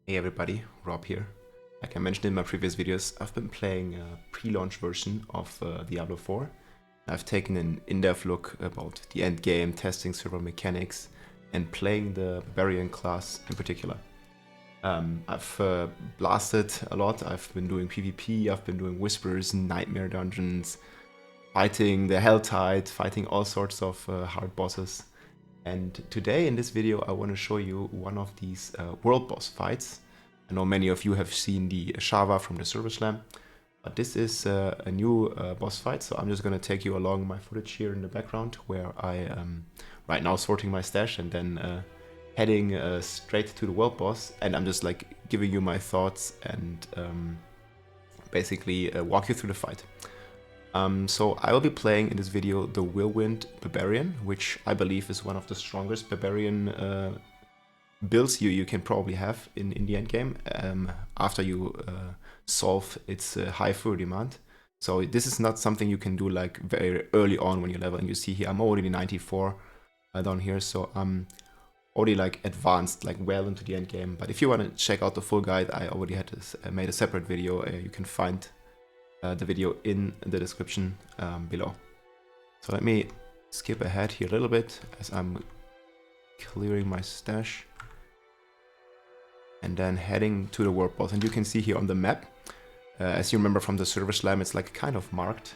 Hey everybody, Rob here. Like I mentioned in my previous videos, I've been playing a pre-launch version of Diablo 4. I've taken an in-depth look about the endgame, testing server mechanics, and playing the Barbarian class in particular. I've blasted a lot, I've been doing PvP, I've been doing Whispers, Nightmare Dungeons, fighting the Helltide, fighting all sorts of hard bosses. And today in this video I want to show you one of these world boss fights. I know many of you have seen the Shava from the Server Slam, but this is a new boss fight, so I'm just going to take you along my footage here in the background where I am right now sorting my stash and then heading straight to the world boss, and I'm just like giving you my thoughts and basically walk you through the fight. So I will be playing in this video the Whirlwind Barbarian, which I believe is one of the strongest Barbarian builds you can probably have in the endgame after you solve its high fury demand. So this is not something you can do like very early on when you level, and you see here I'm already 94 down here, so I'm already like advanced like well into the endgame. But if you want to check out the full guide, I already had this, made a separate video. You can find the video in the description below. So let me skip ahead here a little bit as I'm clearing my stash and then heading to the world boss. And you can see here on the map, as you remember from the Server Slam, it's like kind of marked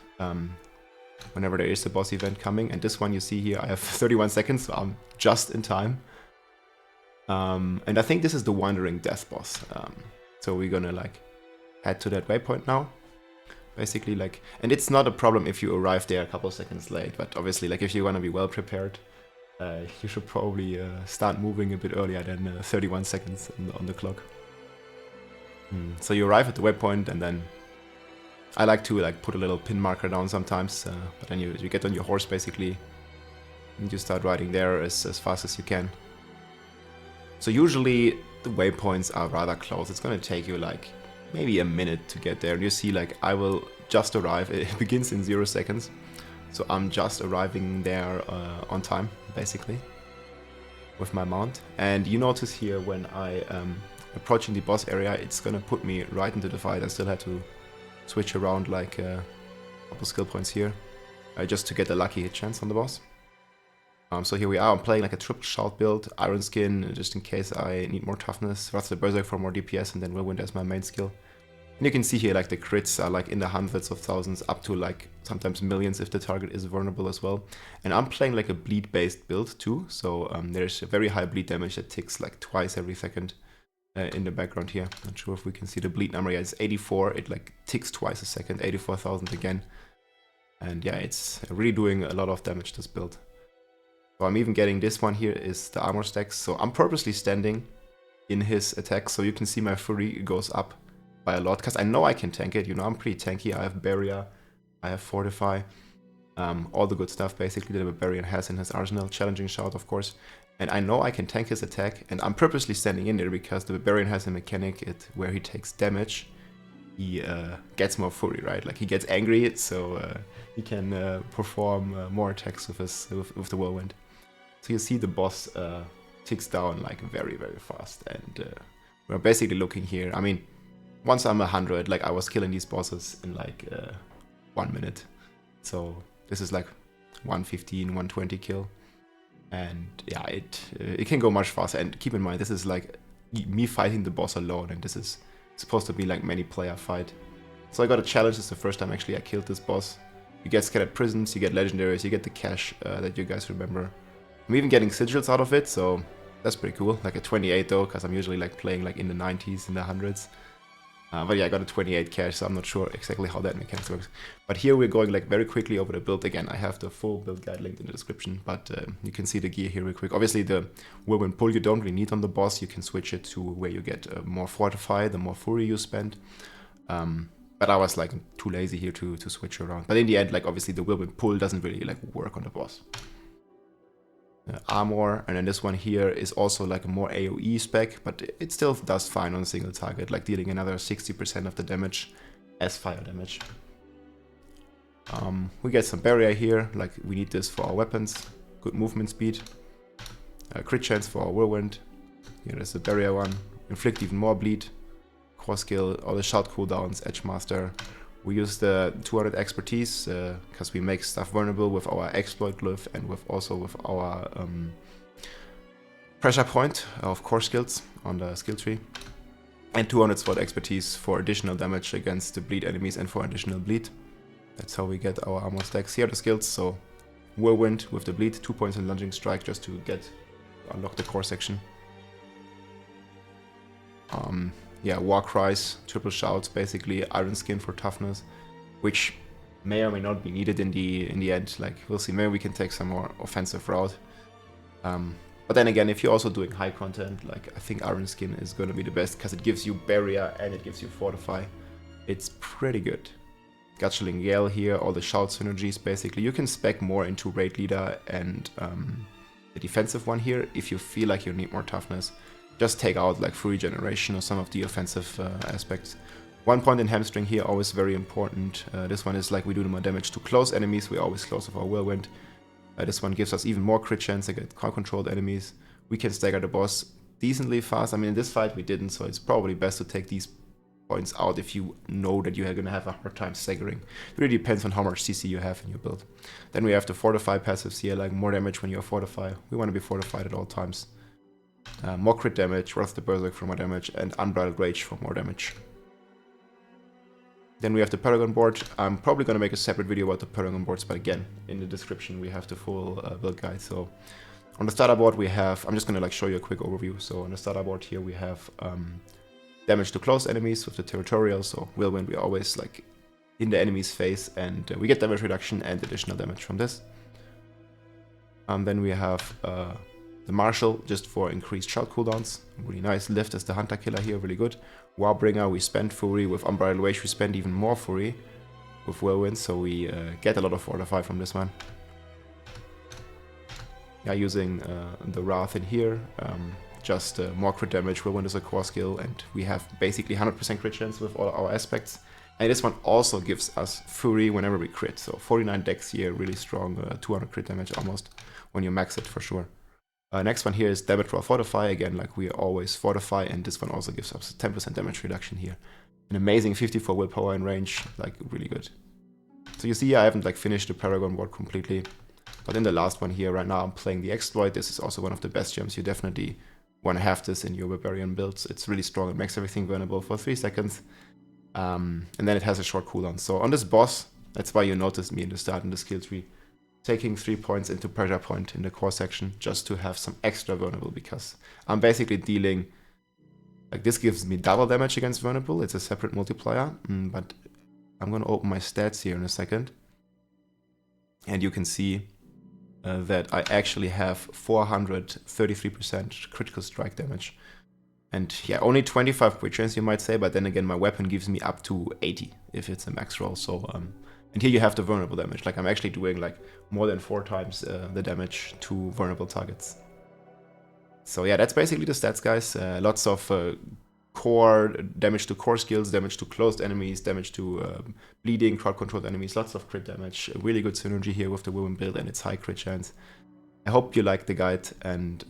whenever there is a boss event coming. And this one you see here, I have 31 seconds, so I'm just in time. And I think this is the Wandering Death boss. So we're gonna like head to that waypoint now. Basically, like, and it's not a problem if you arrive there a couple of seconds late, but obviously, like, if you want to be well prepared, you should probably start moving a bit earlier than 31 seconds on the clock. So you arrive at the waypoint, and then I like to like put a little pin marker down sometimes, but then you get on your horse basically, and you start riding there as fast as you can. So usually the waypoints are rather close. It's gonna take you like maybe a minute to get there, and you see like I will just arrive. It begins in 0 seconds, so I'm just arriving there on time basically with my mount. And you notice here when I approaching the boss area, it's gonna put me right into the fight. I still had to switch around like a couple skill points here just to get a lucky hit chance on the boss. So here we are, I'm playing like a triple shout build, Iron Skin just in case I need more toughness, Wrath of the Berserk for more DPS, and then Whirlwind as my main skill. And you can see here like the crits are like in the hundreds of thousands up to like sometimes millions if the target is vulnerable as well. And I'm playing like a bleed based build too, so there's a very high bleed damage that ticks like twice every second in the background here. Not sure if we can see the bleed number. Yeah, it's 84, it like ticks twice a second, 84,000 again. And yeah, it's really doing a lot of damage, this build. So I'm even getting this one here is the armor stacks. So I'm purposely standing in his attack, so you can see my fury goes up by a lot, because I know I can tank it. You know, I'm pretty tanky. I have barrier, I have fortify, all the good stuff basically that a Barbarian has in his arsenal. Challenging shout, of course. And I know I can tank his attack, and I'm purposely standing in there because the Barbarian has a mechanic where he takes damage. He gets more fury, right? Like he gets angry, so he can perform more attacks with the Whirlwind. So you see the boss ticks down like very, very fast, and we're basically looking here. I mean, once I'm 100, like I was killing these bosses in like 1 minute. So this is like 115, 120 kill, and yeah, it can go much faster. And keep in mind, this is like me fighting the boss alone, and this is supposed to be like many player fight. So I got a challenge. This is the first time actually I killed this boss. You get scattered prisons, you get legendaries, you get the cash that you guys remember. I'm even getting sigils out of it, so that's pretty cool. Like a 28 though, because I'm usually like playing like in the 90s, in the 100s. But yeah, I got a 28 cash, so I'm not sure exactly how that mechanics works. But here we're going like very quickly over the build. Again, I have the full build guide linked in the description, but you can see the gear here real quick. Obviously the Whirlwind pull you don't really need on the boss. You can switch it to where you get more fortify, the more fury you spend. But I was like too lazy here to switch around. But in the end, like obviously the Whirlwind pull doesn't really like work on the boss. Armor, and then this one here is also like a more AoE spec, but it still does fine on a single target, like dealing another 60% of the damage as fire damage. We get some barrier here, like we need this for our weapons, good movement speed, crit chance for our Whirlwind. Here is the barrier one, inflict even more bleed, core skill, all the shout cooldowns, edge master. We use the 200 expertise because we make stuff vulnerable with our exploit glyph and also with our pressure point of core skills on the skill tree. And 200 sword expertise for additional damage against the bleed enemies and for additional bleed. That's how we get our armor stacks. Here are the skills, so Whirlwind with the bleed, 2 points in lunging strike just to unlock the core section. Yeah, war cries, triple shouts, basically iron skin for toughness, which may or may not be needed in the end. Like, we'll see. Maybe we can take some more offensive route. But then again, if you're also doing high content, like, I think iron skin is going to be the best because it gives you barrier and it gives you fortify. It's pretty good. Gutchling Gale here, all the shout synergies basically. You can spec more into raid leader and the defensive one here if you feel like you need more toughness. Just take out like free generation or some of the offensive aspects. 1 point in hamstring here, always very important. This one is like we do more damage to close enemies. We always close with our Whirlwind. This one gives us even more crit chance against core-controlled enemies. We can stagger the boss decently fast. I mean, in this fight we didn't, so it's probably best to take these points out if you know that you're gonna have a hard time staggering. It really depends on how much CC you have in your build. Then we have the fortify passives here, like more damage when you're fortify. We want to be fortified at all times. More crit damage, Wrath the Berserk for more damage, and Unbridled Rage for more damage. Then we have the Paragon board. I'm probably going to make a separate video about the Paragon boards, but again, in the description we have the full build guide. So on the starter board we have, I'm just going to like show you a quick overview. So on the starter board here we have damage to close enemies with the Territorial. So Whirlwind, we always like in the enemy's face, and we get damage reduction and additional damage from this. Then we have the Marshal, just for increased shout cooldowns. Really nice. Lift as the Hunter Killer here, really good. Warbringer, we spend Fury. With Unbridled Rage, we spend even more Fury with Whirlwind, so we get a lot of Fortify from this one. Yeah, using the Wrath in here, just more crit damage. Whirlwind is a core skill, and we have basically 100% crit chance with all our aspects. And this one also gives us Fury whenever we crit, so 49 dex here, really strong, 200 crit damage almost, when you max it for sure. Next one here is damage for fortify, again like we always fortify, and this one also gives us 10% damage reduction here. An amazing 54 willpower in range, like really good. So you see I haven't like finished the Paragon board completely, but in the last one here right now I'm playing the Exploit. This is also one of the best gems. You definitely want to have this in your Barbarian builds. It's really strong, it makes everything vulnerable for 3 seconds. And then it has a short cooldown. So on this boss, that's why you noticed me in the start in the skill tree, taking 3 points into pressure point in the core section just to have some extra vulnerable, because I'm basically dealing, like this gives me double damage against vulnerable. It's a separate multiplier, but I'm gonna open my stats here in a second, and you can see that I actually have 433% critical strike damage. And yeah, only 25 crit chance you might say, but then again my weapon gives me up to 80 if it's a max roll. So and here you have the vulnerable damage. Like I'm actually doing like more than 4 times the damage to vulnerable targets. So yeah, that's basically the stats, guys. Lots of core damage to core skills, damage to closed enemies, damage to bleeding, crowd controlled enemies, lots of crit damage. A really good synergy here with the Whirlwind build and its high crit chance. I hope you liked the guide, and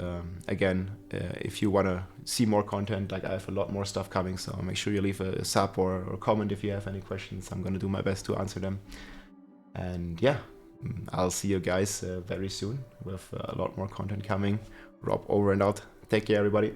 again, if you want to see more content, like I have a lot more stuff coming, so make sure you leave a sub or comment if you have any questions. I'm going to do my best to answer them. And yeah, I'll see you guys very soon with a lot more content coming. Rob over and out. Take care, everybody.